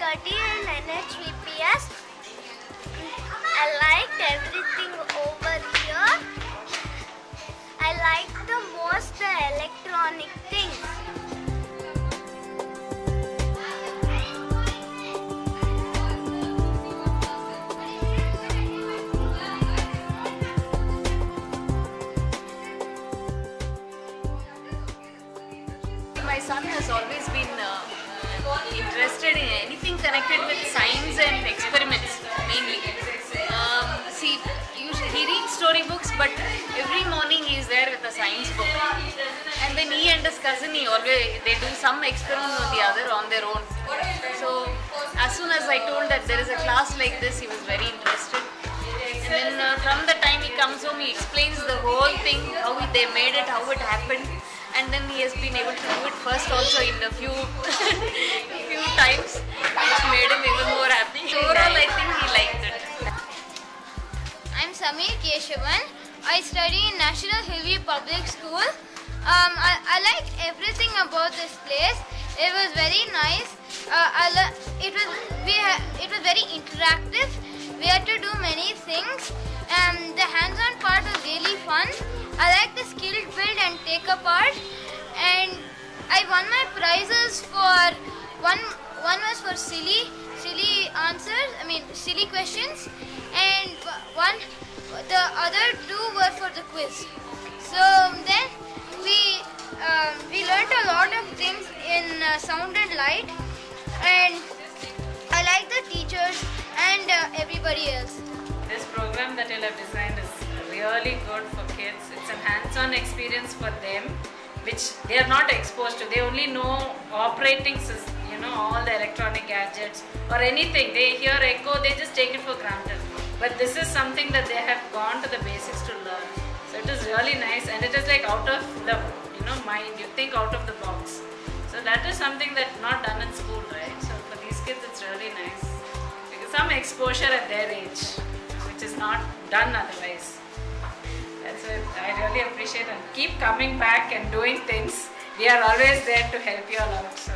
study in NHVPS. I liked everything over here. I liked the most the electronic things. My son has always been interested in anything connected with science and experiments mainly. Usually he reads storybooks, but every morning he is there with a science book. And then he and his cousin, they do some experiments on the other on their own. So as soon as I told that there is a class like this, he was very interested. And then from the time he comes home, he explains the whole thing, how they made it, how it happened. And then he has been able to do it first also in a few few times, which made him even more happy. So overall, I think he liked it. I'm Samir Keshavan. I study in National Hillview Public School. I like everything about this place. It was very nice. It was very interactive. We had to do many things. The hands-on part was really fun. I like the skill build and take apart. And I won my prizes for one was for silly answers. Silly questions, and the other two were for the quiz. So then we learned a lot of things in sound and light, and I like the teachers and everybody else. This program that you have designed is really good for kids. It's a hands-on experience for them, which they are not exposed to. They only know operating systems, all the electronic gadgets or anything. They hear echo, they just take it for granted. But this is something that they have gone to the basics to learn. So it is really nice, and it is like out of the mind. You think out of the box. So that is something that's not done in school, right? So for these kids, it's really nice. Because some exposure at their age, which is not done otherwise. That's why I really appreciate and keep coming back and doing things. We are always there to help you all out. So